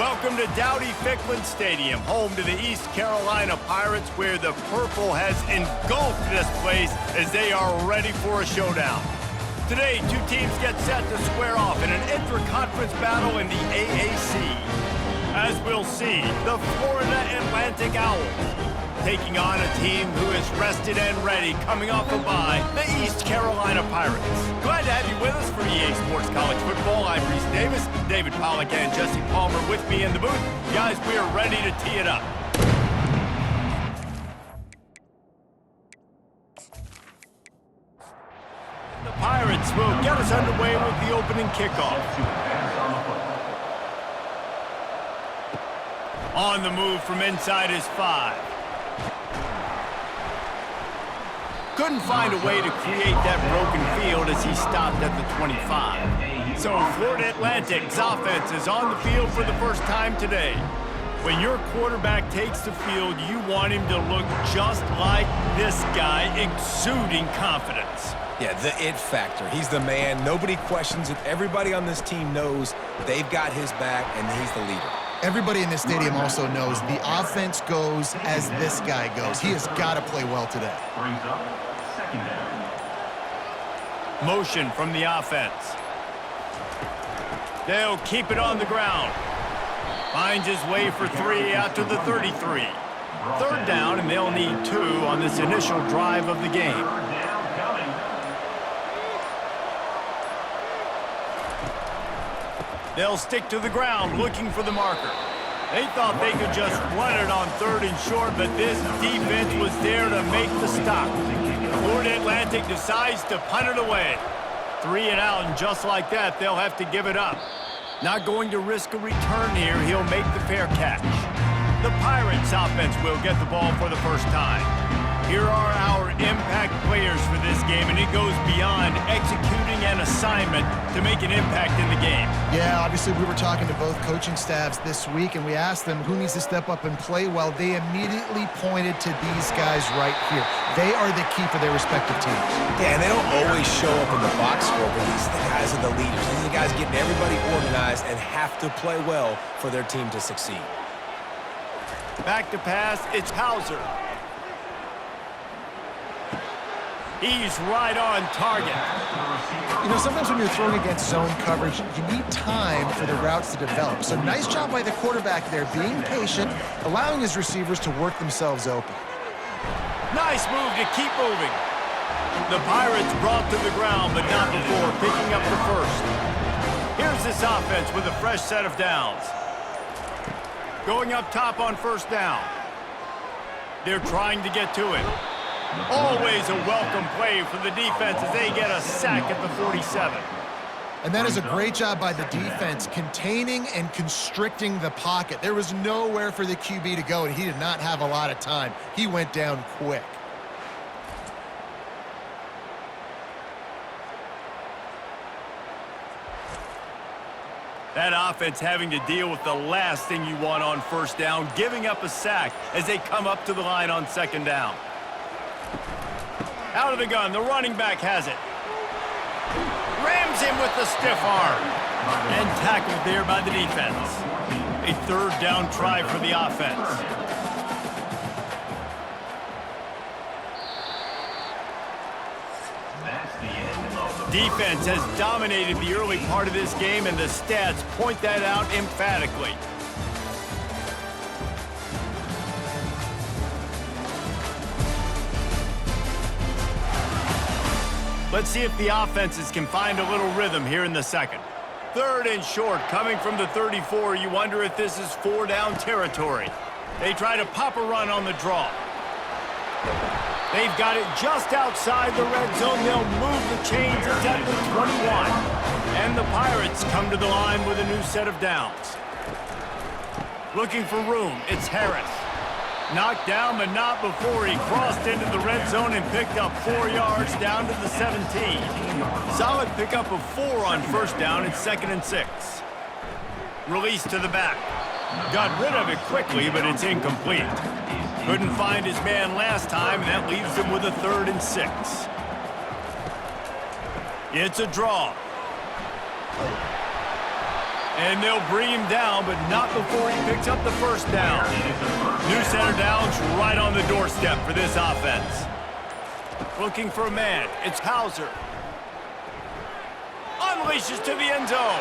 Welcome to Dowdy-Ficklin Stadium, home to the East Carolina Pirates, where the purple has engulfed this place as they are ready for a showdown. Today, two teams get set to square off in an intra-conference battle in the AAC. As we'll see, the Florida Atlantic Owls taking on a team who is rested and ready, coming off a bye, the East Carolina Pirates. Glad to have you with us for EA Sports College Football. I'm Reese Davis, David Pollack and Jesse Palmer with me in the booth. Guys, we are ready to tee it up. The Pirates will get us underway with the opening kickoff. On the move from inside his 5. Couldn't find a way to create that broken field as he stopped at the 25. So Florida Atlantic's offense is on the field for the first time today. When your quarterback takes the field, you want him to look just like this guy, exuding confidence. Yeah, the it factor. He's the man. Nobody questions it. Everybody on this team knows they've got his back, and he's the leader. Everybody in this stadium also knows the offense goes as this guy goes. He has got to play well today. Motion from the offense. They'll keep it on the ground. Finds his way for 3 out to the 33. Third down, and they'll need 2 on this initial drive of the game. They'll stick to the ground looking for the marker. They thought they could just run it on 3rd and short, but this defense was there to make the stop. Florida Atlantic decides to punt it away. 3 and out, and just like that, they'll have to give it up. Not going to risk a return here. He'll make the fair catch. The Pirates offense will get the ball for the first time. Here are our impact players for this game, and it goes beyond executing an assignment to make an impact in the game. Yeah, obviously we were talking to both coaching staffs this week, and we asked them who needs to step up and play well. They immediately pointed to these guys right here. They are the key for their respective teams. Yeah, and they don't always show up in the box score, but these are the guys are the leaders. These are the guys getting everybody organized and have to play well for their team to succeed. Back to pass, it's Hauser. He's right on target. You know, sometimes when you're throwing against zone coverage, you need time for the routes to develop. So nice job by the quarterback there, being patient, allowing his receivers to work themselves open. Nice move to keep moving. The Pirates brought to the ground, but not before picking up the first. Here's this offense with a fresh set of downs. Going up top on 1st down. They're trying to get to it. Always a welcome play for the defense as they get a sack at the 47. And that is a great job by the defense, containing and constricting the pocket. There was nowhere for the QB to go, and he did not have a lot of time. He went down quick. That offense having to deal with the last thing you want on 1st down, giving up a sack as they come up to the line on 2nd down. Out of the gun, the running back has it. Rams him with the stiff arm. And tackled there by the defense. A 3rd down try for the offense. Defense has dominated the early part of this game, and the stats point that out emphatically. Let's see if the offenses can find a little rhythm here in the 2nd. 3rd and short, coming from the 34. You wonder if this is 4-down territory. They try to pop a run on the draw. They've got it just outside the red zone. They'll move the chains. It's at the 21. And the Pirates come to the line with a new set of downs. Looking for room, it's Harris. Knocked down, but not before he crossed into the red zone and picked up 4 yards down to the 17. Solid pickup of 4 on 1st down. It's 2nd and 6. Release to the back. Got rid of it quickly, but it's incomplete. Couldn't find his man last time, and that leaves him with a 3rd and 6. It's a draw. And they'll bring him down, but not before he picks up the first down. New center down's right on the doorstep for this offense. Looking for a man. It's Hauser. Unleashes to the end zone.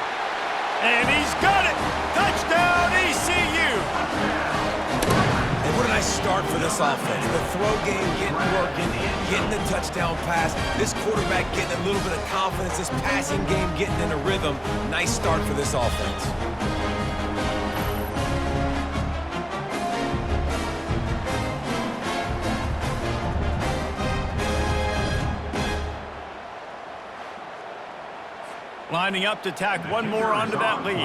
And he's got it! Touchdown, ECU! And what a nice start for this offense. The throw game getting working, getting the touchdown pass. This quarterback getting a little bit of confidence. This passing game getting in a rhythm. Nice start for this offense. Lining up to tack one more onto that lead.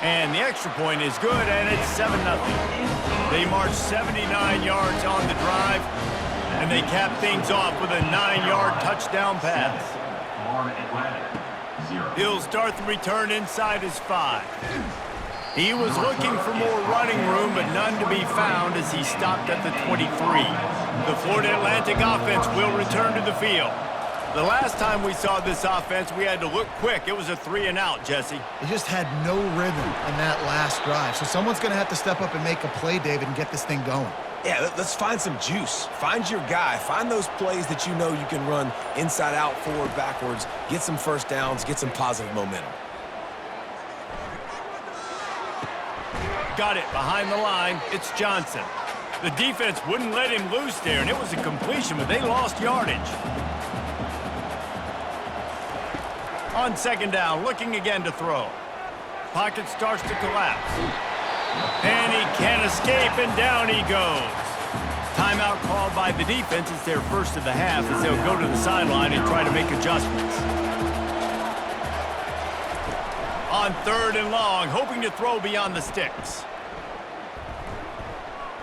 And the extra point is good, and it's 7-0. They march 79 yards on the drive, and they cap things off with a 9-yard touchdown pass. He'll start the return inside his 5. He was looking for more running room, but none to be found as he stopped at the 23. The Florida Atlantic offense will return to the field. The last time we saw this offense, we had to look quick. It was a 3-and-out, Jesse. They just had no rhythm in that last drive. So someone's going to have to step up and make a play, David, and get this thing going. Yeah, let's find some juice. Find your guy. Find those plays that you know you can run inside out, forward, backwards. Get some first downs. Get some positive momentum. Got it behind the line. It's Johnson. The defense wouldn't let him loose there, and it was a completion, but they lost yardage. On second down, looking again to throw. Pocket starts to collapse. And he can't escape, and down he goes. Timeout called by the defense. It's their first of the half as they'll go to the sideline and try to make adjustments. On third and long, hoping to throw beyond the sticks.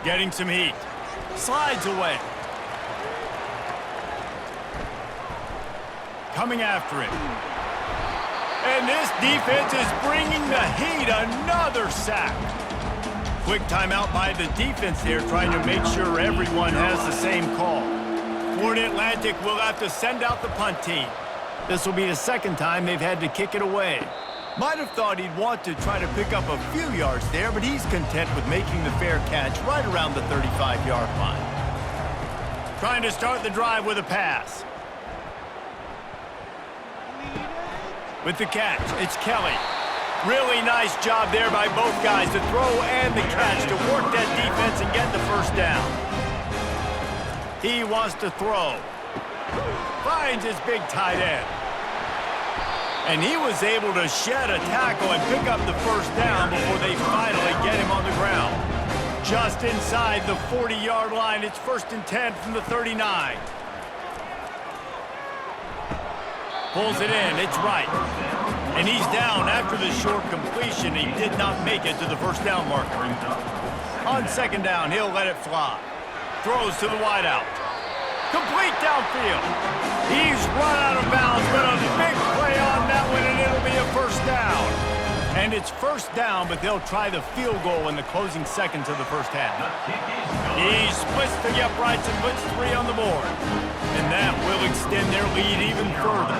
Getting some heat. Slides away. Coming after it. And this defense is bringing the heat. Another sack. Quick timeout by the defense there, trying to make sure everyone has the same call. Florida Atlantic will have to send out the punt team. This will be the second time they've had to kick it away. Might have thought he'd want to try to pick up a few yards there, but he's content with making the fair catch right around the 35-yard line. Trying to start the drive with a pass. With the catch, it's Kelly. Really nice job there by both guys, the throw and the catch, to work that defense and get the first down. He wants to throw. Finds his big tight end. And he was able to shed a tackle and pick up the first down before they finally get him on the ground. Just inside the 40-yard line, it's 1st and 10 from the 39. Pulls it in, it's right. And he's down after the short completion. He did not make it to the first down marker. On second down, he'll let it fly. Throws to the wideout. Complete downfield. He's run out of bounds, but a big play on that one, and it'll be a first down. And it's first down, but they'll try the field goal in the closing seconds of the first half. He splits the uprights and puts 3 on the board. And that will extend their lead even further.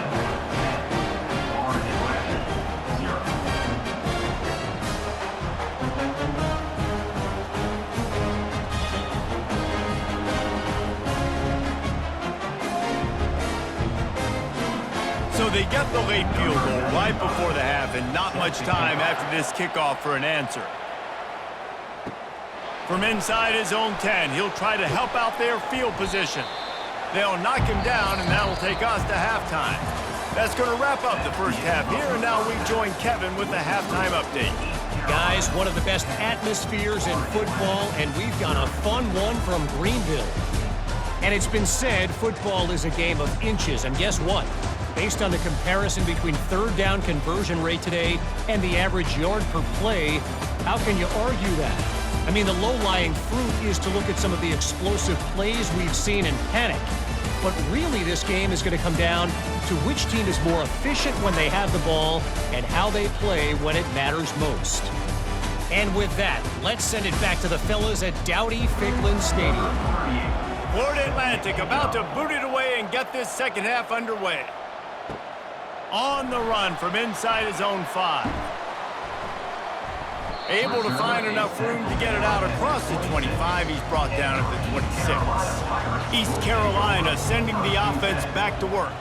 So they get the late field goal right before the half, and not much time after this kickoff for an answer. From inside his own 10, he'll try to help out their field position. They'll knock him down, and that'll take us to halftime. That's going to wrap up the first half here, and now we join Kevin with the halftime update. Guys, one of the best atmospheres in football, and we've got a fun one from Greenville. And it's been said football is a game of inches, and guess what? Based on the comparison between third down conversion rate today and the average yard per play, how can you argue that? I mean, the low-lying fruit is to look at some of the explosive plays we've seen in panic. But really, this game is going to come down to which team is more efficient when they have the ball and how they play when it matters most. And with that, let's send it back to the fellas at Dowdy-Ficklin Stadium. Florida Atlantic about to boot it away and get this second half underway. On the run from inside his own 5. Able to find enough room to get it out across the 25. He's brought down at the 26. East Carolina sending the offense back to work.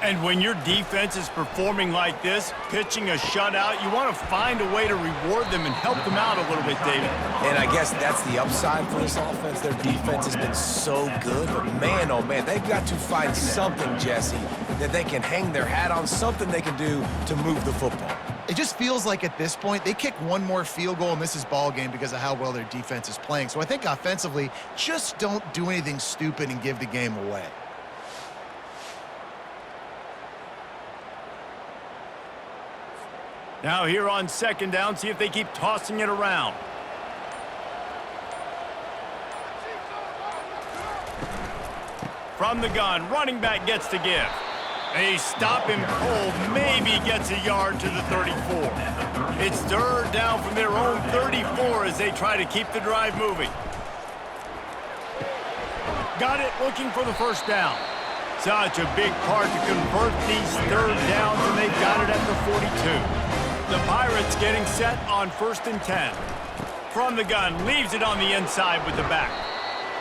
And when your defense is performing like this, pitching a shutout, you want to find a way to reward them and help them out a little bit, David. And I guess that's the upside for this offense. Their defense has been so good, but man, oh man, they've got to find something, Jesse, that they can hang their hat on, something they can do to move the football. It just feels like at this point, they kick one more field goal and this is ball game because of how well their defense is playing. So I think offensively, just don't do anything stupid and give the game away. Now here on second down, see if they keep tossing it around. From the gun, running back gets to give. They stop him cold, maybe gets a yard to the 34. It's third down from their own 34 as they try to keep the drive moving. Got it, looking for the first down. Such a big part to convert these third downs, and they've got it at the 42. The Pirates getting set on 1st and 10. From the gun, leaves it on the inside with the back.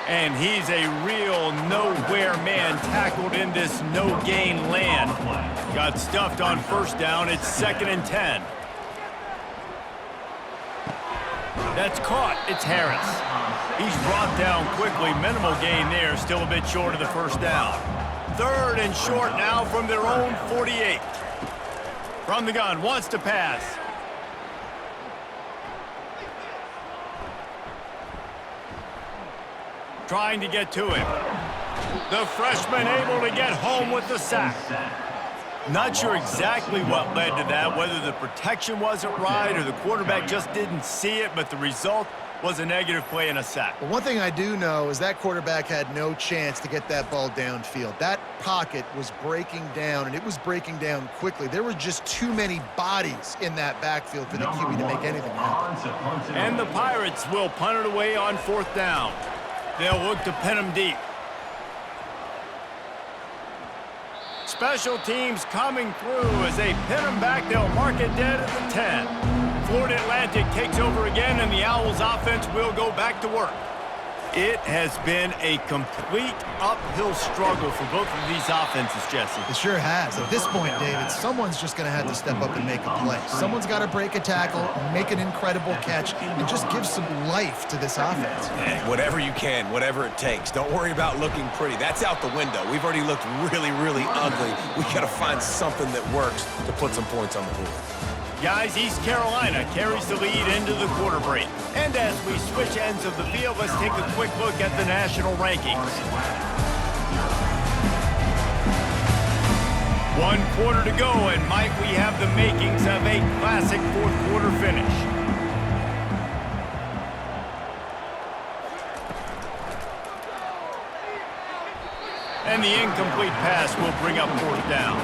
And he's a real nowhere man tackled in this no-gain land. Got stuffed on first down. It's 2nd and 10. That's caught. It's Harris. He's brought down quickly. Minimal gain there. Still a bit short of the first down. 3rd and short now from their own 48. From the gun, wants to pass. Trying to get to him. The freshman able to get home with the sack. Not sure exactly what led to that, whether the protection wasn't right or the quarterback just didn't see it, but the result was a negative play and a sack. But one thing I do know is that quarterback had no chance to get that ball downfield. That pocket was breaking down, and it was breaking down quickly. There were just too many bodies in that backfield for the QB to make anything happen. And the Pirates will punt it away on 4th down. They'll look to pin him deep. Special teams coming through as they pin him back. They'll mark it dead at the 10. Florida Atlantic takes over again, and the Owls offense will go back to work. It has been a complete uphill struggle for both of these offenses, Jesse. It sure has. At this point, David, someone's just going to have to step up and make a play. Someone's got to break a tackle, make an incredible catch, and just give some life to this offense. Whatever you can, whatever it takes. Don't worry about looking pretty. That's out the window. We've already looked really, really ugly. We got to find something that works to put some points on the board. Guys, East Carolina carries the lead into the quarter break. And as we switch ends of the field, let's take a quick look at the national rankings. 1 quarter to go, and might we have the makings of a classic fourth quarter finish. And the incomplete pass will bring up 4th down.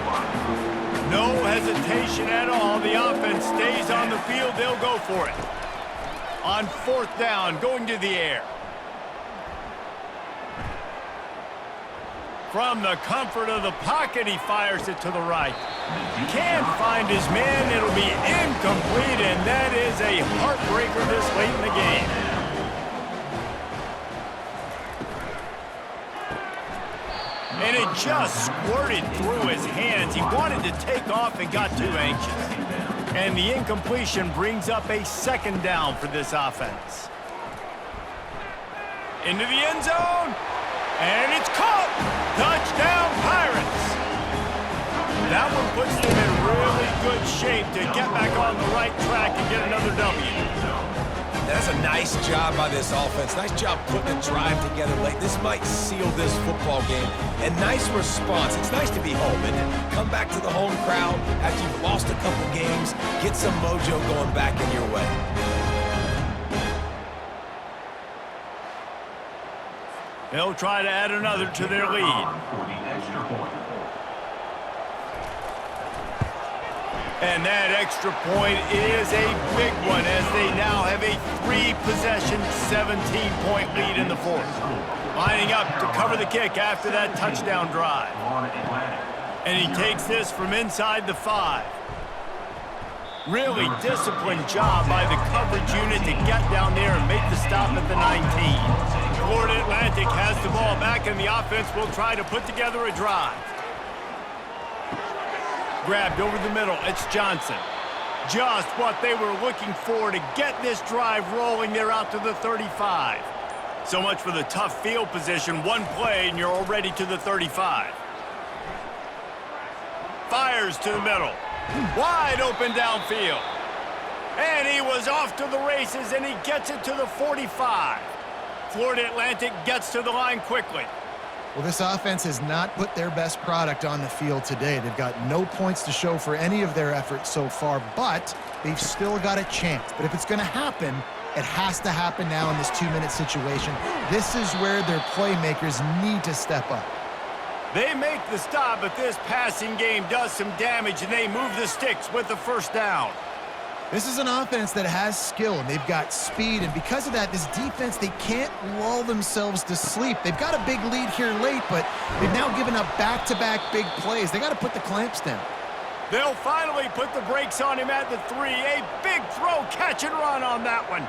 No hesitation at all. The offense stays on the field. They'll go for it. On 4th down, going to the air. From the comfort of the pocket, he fires it to the right. Can't find his man. It'll be incomplete, and that is a heartbreaker this late in the game. And it just squirted through his hands. He wanted to take off and got too anxious. And the incompletion brings up a 2nd down for this offense. Into the end zone. And it's caught. Touchdown, Pirates. That one puts them in really good shape to get back on the right track and get another W. That's a nice job by this offense. Nice job putting a drive together late. This might seal this football game. And nice response. It's nice to be home, isn't it? Come back to the home crowd after you've lost a couple games. Get some mojo going back in your way. They'll try to add another to their lead. And that extra point is a big one as they now have a 3-possession, 17-point lead in the 4th. Lining up to cover the kick after that touchdown drive. And he takes this from inside the 5. Really disciplined job by the coverage unit to get down there and make the stop at the 19. Florida Atlantic has the ball back, and the offense will try to put together a drive. Grabbed over the middle, it's Johnson. Just what they were looking for to get this drive rolling there out to the 35. So much for the tough field position. One play, and you're already to the 35. Fires to the middle. Wide open downfield. And he was off to the races, and he gets it to the 45. Florida Atlantic gets to the line quickly. Well, this offense has not put their best product on the field today. They've got no points to show for any of their efforts so far, but they've still got a chance. But if it's going to happen, it has to happen now in this 2-minute situation. This is where their playmakers need to step up. They make the stop, but this passing game does some damage, and they move the sticks with the first down. This is an offense that has skill, and they've got speed, and because of that, this defense, they can't lull themselves to sleep. They've got a big lead here late, but they've now given up back-to-back big plays. They got to put the clamps down. They'll finally put the brakes on him at the 3. A big throw, catch and run on that one.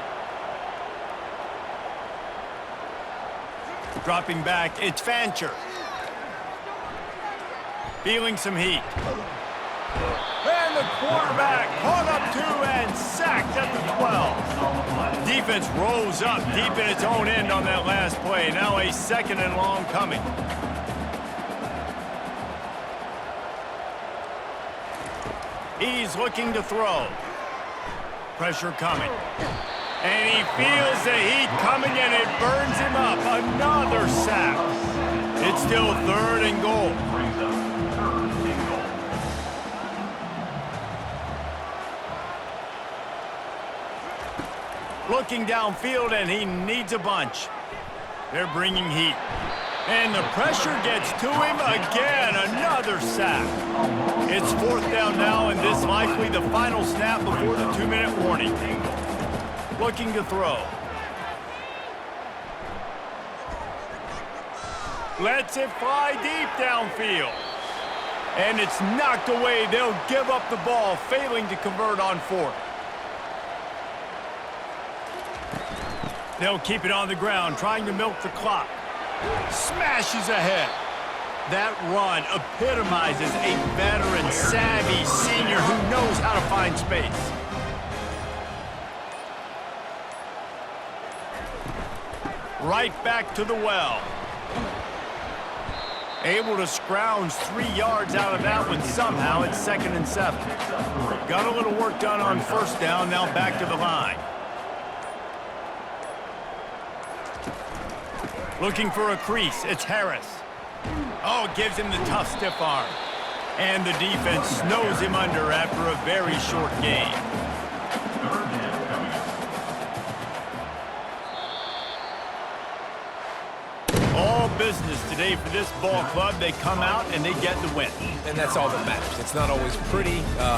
Dropping back, it's Fancher. Feeling some heat. And the quarterback caught up to and sacked at the 12. Defense rolls up deep in its own end on that last play. Now a 2nd and long coming. He's looking to throw. Pressure coming. And he feels the heat coming, and it burns him up. Another sack. It's still 3rd and goal. Looking downfield, and he needs a bunch. They're bringing heat. And the pressure gets to him again. Another sack. It's 4th down now, and this likely the final snap before the 2-minute warning. Looking to throw. Lets it fly deep downfield. And it's knocked away. They'll give up the ball, failing to convert on 4th. They'll keep it on the ground, trying to milk the clock. Smashes ahead. That run epitomizes a veteran, savvy senior who knows how to find space. Right back to the well. Able to scrounge 3 yards out of that one somehow. It's 2nd and 7. Got a little work done on 1st down, now back to the line. Looking for a crease, it's Harris. Oh, gives him the tough stiff arm. And the defense snows him under after a very short game. All business today for this ball club. They come out and they get the win. And that's all that matters. It's not always pretty.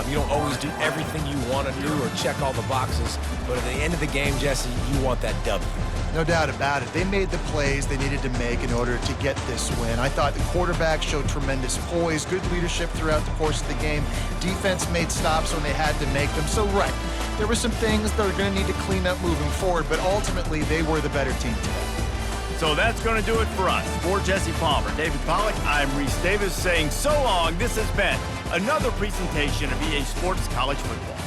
You don't always do everything you want to do or check all the boxes. But at the end of the game, Jesse, you want that W. No doubt about it. They made the plays they needed to make in order to get this win. I thought the quarterback showed tremendous poise, good leadership throughout the course of the game. Defense made stops when they had to make them. So, right, there were some things they're going to need to clean up moving forward, but ultimately they were the better team today. So that's going to do it for us. For Jesse Palmer, David Pollack, I'm Reese Davis saying so long. This has been another presentation of EA Sports College Football.